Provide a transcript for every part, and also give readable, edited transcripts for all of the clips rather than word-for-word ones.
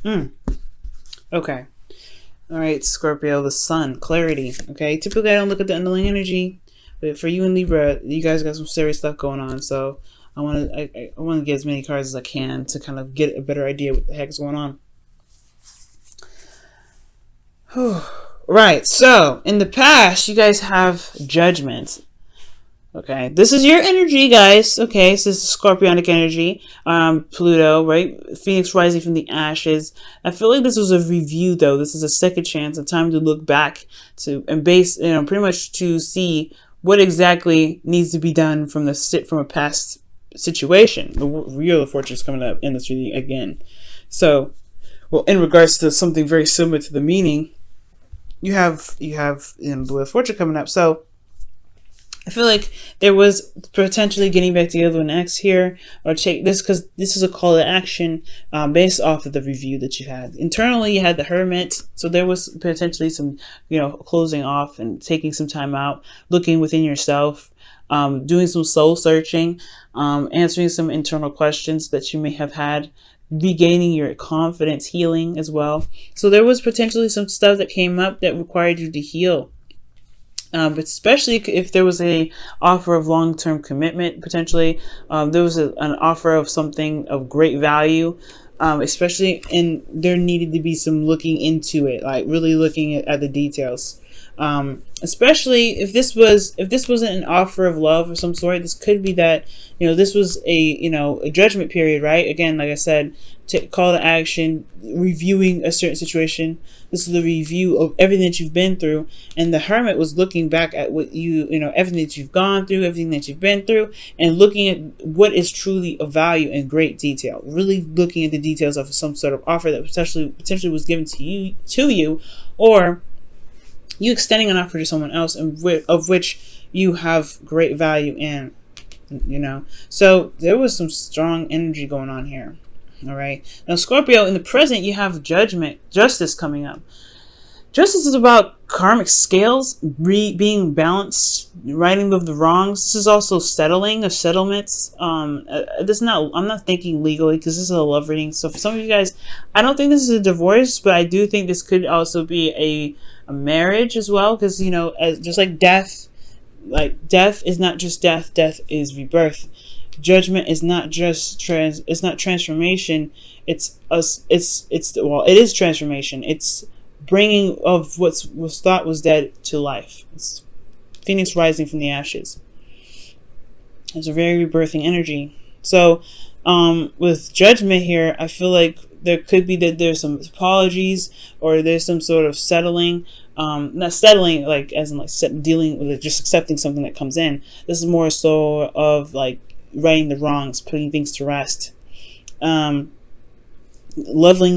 Mm. Okay. All right, Scorpio, the sun, clarity. Okay. Typically, I don't look at the underlying energy, but for you and Libra, you guys got some serious stuff going on. So I want to get as many cards as I can to kind of get a better idea what the heck is going on. Right. So in the past, you guys have judgment. Okay, this is your energy, guys. Okay, so this is Scorpionic energy. Pluto, right? Phoenix rising from the ashes. I feel like this was a review, though. This is a second chance, a time to look back to and base, pretty much to see what exactly needs to be done from a past situation. The Wheel of Fortune is coming up in this reading again. So, well, in regards to something very similar to the meaning, you have the Wheel of Fortune coming up. So I feel like there was potentially getting back together with an ex here, or take this because this is a call to action based off of the review that you had. Internally, you had the Hermit, so there was potentially some, closing off and taking some time out, looking within yourself, doing some soul searching, answering some internal questions that you may have had, regaining your confidence, healing as well. So there was potentially some stuff that came up that required you to heal. But especially if there was a offer of long-term commitment, potentially there was an offer of something of great value, especially, and there needed to be some looking into it, like really looking at the details. Especially if this wasn't an offer of love of some sort, this could be that this was a judgment period, right? Again, like I said, to call to action, reviewing a certain situation. This is the review of everything that you've been through, and the Hermit was looking back at what everything that you've gone through, everything that you've been through, and looking at what is truly of value in great detail. Really looking at the details of some sort of offer that potentially was given to you, or you extending an offer to someone else, of which you have great value in. So there was some strong energy going on here. All right. Now, Scorpio, in the present, you have justice coming up. Justice is about karmic scales being balanced, righting of the wrongs. This is also settling of settlements. I'm not thinking legally because this is a love reading. So for some of you guys, I don't think this is a divorce, but I do think this could also be a marriage as well, because just like death is not just death. Death is rebirth. Judgment is not just it's not transformation. It is transformation. It's bringing of what was thought was dead to life. It's Phoenix rising from the ashes. It's a very rebirthing energy. So with judgment here, I feel like there could be that there's some apologies, or there's some sort of settling. Not settling like as in dealing with it, just accepting something that comes in. This is more so of like righting the wrongs, putting things to rest, leveling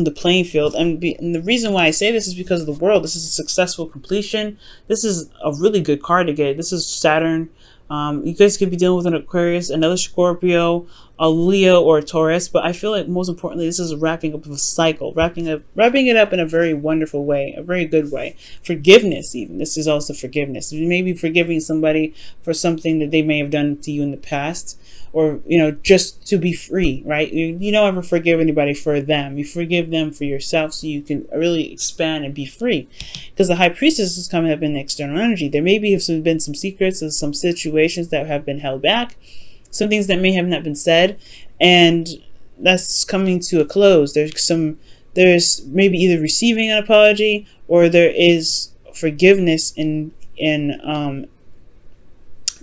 the playing field. And the reason why I say this is because of the world. This is a successful completion. This is a really good card to get. This is Saturn. You guys could be dealing with an Aquarius, another Scorpio, a Leo, or a Taurus, but I feel like most importantly, this is a wrapping up of a cycle, wrapping it up in a very wonderful way, a very good way. Forgiveness, even. This is also forgiveness. You may be forgiving somebody for something that they may have done to you in the past, or just to be free, right? You don't ever forgive anybody for them. You forgive them for yourself, so you can really expand and be free. Because the High Priestess is coming up in the external energy. There may have been some secrets of some situations that have been held back, some things that may have not been said, and that's coming to a close. There's maybe either receiving an apology, or there is forgiveness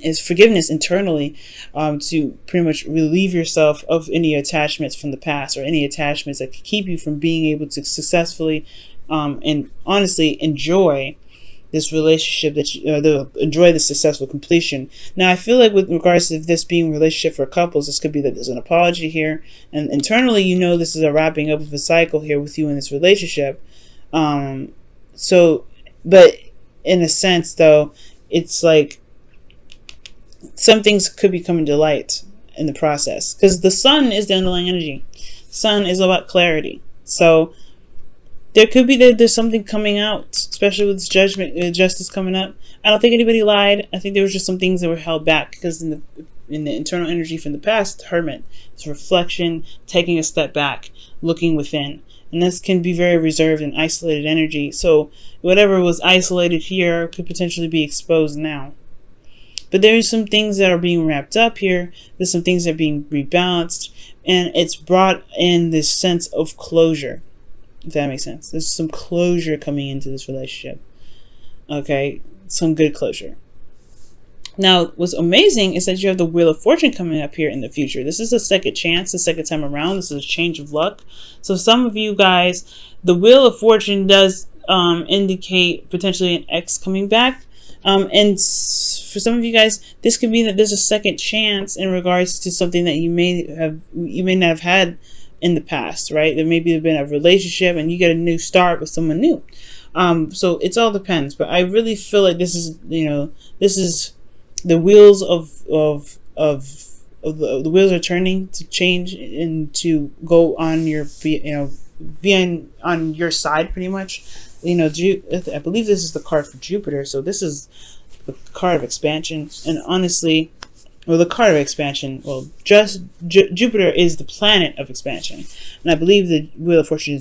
is forgiveness internally, to pretty much relieve yourself of any attachments from the past, or any attachments that could keep you from being able to successfully and honestly enjoy this relationship, enjoy the successful completion. Now, I feel like with regards to this being a relationship for couples, this could be that there's an apology here, and internally, this is a wrapping up of a cycle here with you in this relationship. But in a sense, though, it's like some things could be coming to light in the process, because the sun is the underlying energy. Sun is about clarity. So there could be that there's something coming out, especially with this justice coming up. I don't think anybody lied. I think there was just some things that were held back, because in the in the internal energy from the past, the Hermit. It's reflection, taking a step back, looking within. And this can be very reserved and isolated energy. So whatever was isolated here could potentially be exposed now. But there's some things that are being wrapped up here. There's some things that are being rebalanced. And it's brought in this sense of closure. If that makes sense. There's some closure coming into this relationship. Okay? Some good closure. Now, what's amazing is that you have the Wheel of Fortune coming up here in the future. This is a second chance, the second time around. This is a change of luck. So some of you guys, the Wheel of Fortune does indicate potentially an ex coming back. And for some of you guys, this could be that there's a second chance in regards to something that you may not have had in the past, right? There maybe have been a relationship and you get a new start with someone new. So it all depends. But I really feel like this is, this is the wheels of the wheels are turning to change and to go on your, be on your side pretty much. I believe this is the card for Jupiter. So this is the card of expansion. And honestly, the card of expansion, just Jupiter is the planet of expansion. And I believe the Wheel of Fortune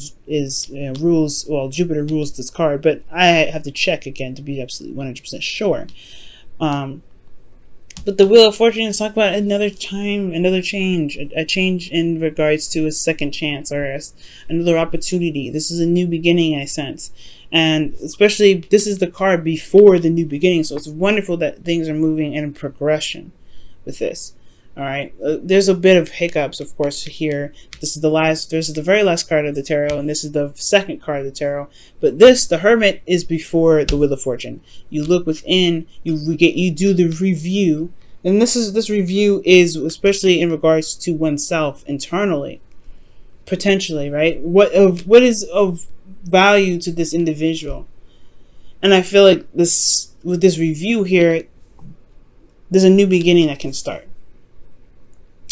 rules, Jupiter rules this card, but I have to check again to be absolutely 100% sure. But the Wheel of Fortune is talking about another time, another change, a change in regards to a second chance or another opportunity. This is a new beginning, I sense. And especially, this is the card before the new beginning. So it's wonderful that things are moving in progression with this. All right. There's a bit of hiccups, of course, here. This is the very last card of the tarot, and this is the second card of the tarot. But the Hermit, is before the Wheel of Fortune. You look within, you do the review, and this review is especially in regards to oneself internally, potentially, right? What is of value to this individual? And I feel like with this review here, there's a new beginning that can start.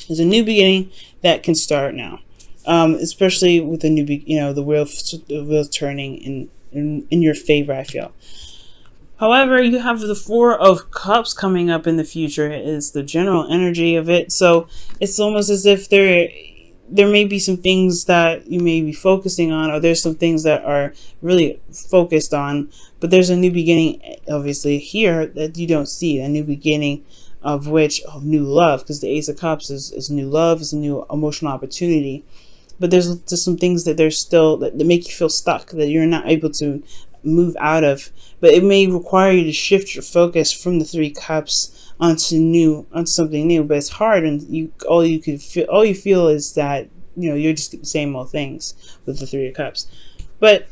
There's a new beginning that can start now, especially with the new, the wheels turning in your favor, I feel. However, you have the Four of Cups coming up in the future. Is the general energy of it. So it's almost as if there may be some things that you may be focusing on, or there's some things that are really focused on, but there's a new beginning, obviously, here that you don't see, a new beginning of new love, because the Ace of Cups is new love, is a new emotional opportunity. But there's just some things that that make you feel stuck, that you're not able to move out of. But it may require you to shift your focus from the Three Cups onto something new. But it's hard, and all you feel is that you're just the same old things with the Three of Cups. But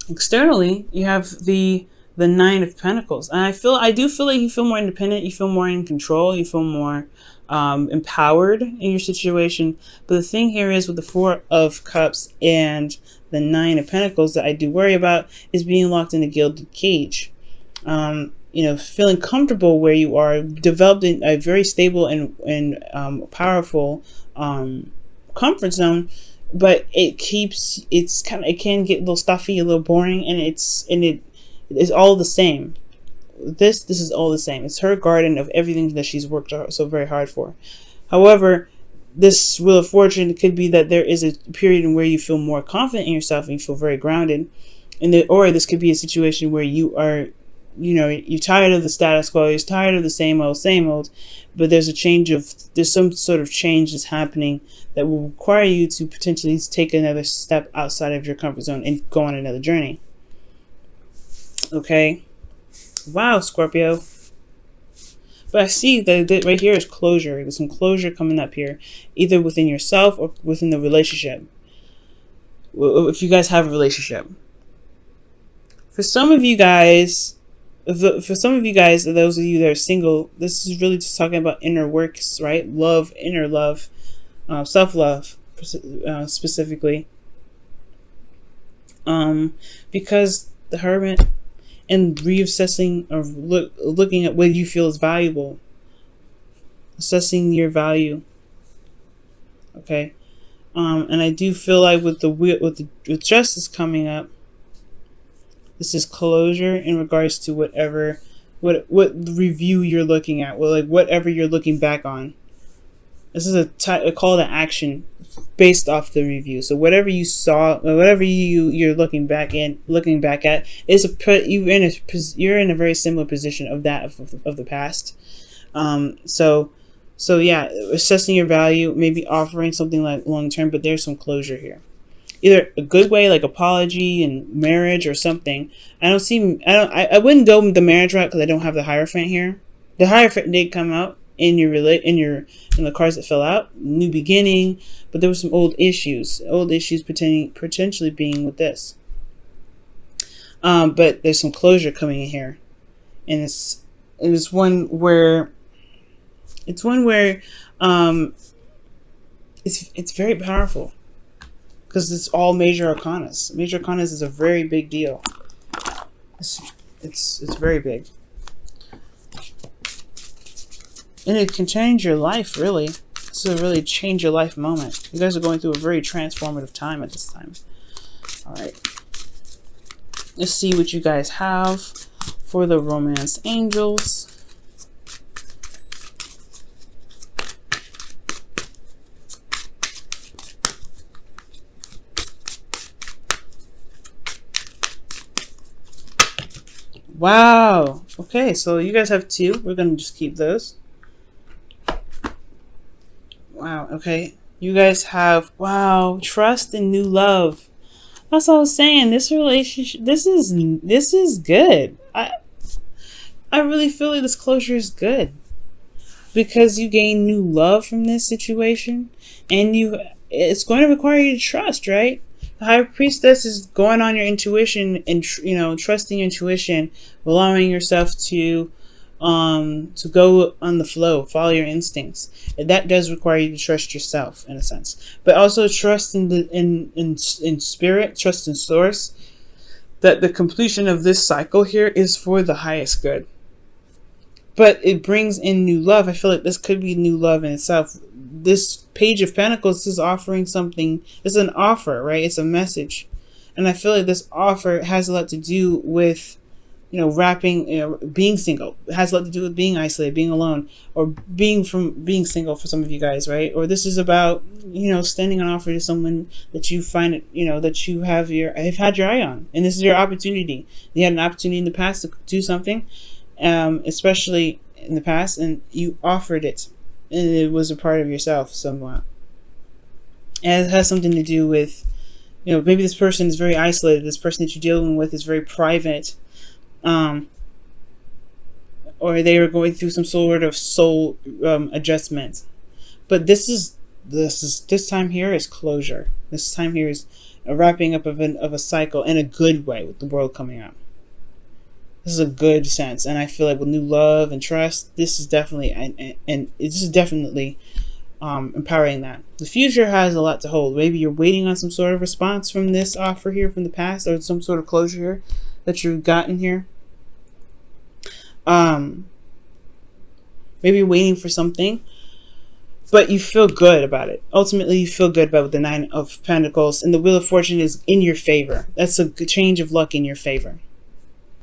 externally, you have the Nine of Pentacles, and I do feel like you feel more independent, you feel more in control, you feel more empowered in your situation. But the thing here is, with the Four of Cups and the Nine of Pentacles, that I do worry about is being locked in a gilded cage. Feeling comfortable where you are, developing a very stable and powerful comfort zone, but it can get a little stuffy, a little boring, and it's all the same. This is all the same. It's her garden of everything that she's worked so very hard for. However, this Wheel of Fortune could be that there is a period in where you feel more confident in yourself and you feel very grounded, or this could be a situation where you are, you're tired of the status quo, you're tired of the same old, but there's some sort of change that's happening that will require you to potentially take another step outside of your comfort zone and go on another journey. Okay. Wow, Scorpio. But I see that right here is closure. There's some closure coming up here, either within yourself or within the relationship. If you guys have a relationship. For some of you guys, those of you that are single, this is really just talking about inner works, right? Love, inner love, self-love, specifically. Because the Hermit, and reassessing or looking at what you feel is valuable, assessing your value. Okay, and I do feel like with Justice coming up, this is closure in regards to whatever what review you're looking at, well, like whatever you're looking back on. This is a call to action based off the review. So whatever you saw, whatever you're looking back at is you're in a very similar position of that of the past. So yeah, assessing your value, maybe offering something like long term, but there's some closure here. Either a good way, like apology and marriage or something. I wouldn't go with the marriage route because I don't have the Hierophant here. The Hierophant did come out in the cards that fell out, new beginning, but there were some old issues potentially being with this. But there's some closure coming in here, and it's one where it's very powerful because it's all major arcanas. Major arcanas is a very big deal. It's very big. And it can change your life, really. This is a really change your life moment. You guys are going through a very transformative time at this time. Alright. Let's see what you guys have for the Romance Angels. Wow. Okay, so you guys have two. We're going to just keep those. Wow, okay. You guys have, wow, trust and new love. That's what I was saying. This relationship, this is good. I really feel like this closure is good. Because you gain new love from this situation. And it's going to require you to trust, right? The High Priestess is going on your intuition and, trusting your intuition, allowing yourself to go on the flow, follow your instincts. And that does require you to trust yourself in a sense, but also trust in spirit, trust in source, that the completion of this cycle here is for the highest good. But it brings in new love. I feel like this could be new love in itself. This Page of Pentacles is offering something. It's an offer, right? It's a message. And I feel like this offer has a lot to do with, being single. It has a lot to do with being isolated, being alone, or being single for some of you guys, right? Or this is about, extending an offer to someone that you find, that you have had your eye on. And this is your opportunity. You had an opportunity in the past to do something, especially in the past, and you offered it. And it was a part of yourself somewhat. And it has something to do with, maybe this person is very isolated. This person that you're dealing with is very private. Or they are going through some sort of soul adjustment. But this time here is closure. This time here is a wrapping up of a cycle in a good way with the world coming out. This is a good sense, and I feel like with new love and trust, this is definitely empowering that. The future has a lot to hold. Maybe you're waiting on some sort of response from this offer here from the past, or some sort of closure here that you've gotten here. Maybe you're waiting for something, but you feel good about it. Ultimately, you feel good about the Nine of Pentacles, and the Wheel of Fortune is in your favor. That's a change of luck in your favor.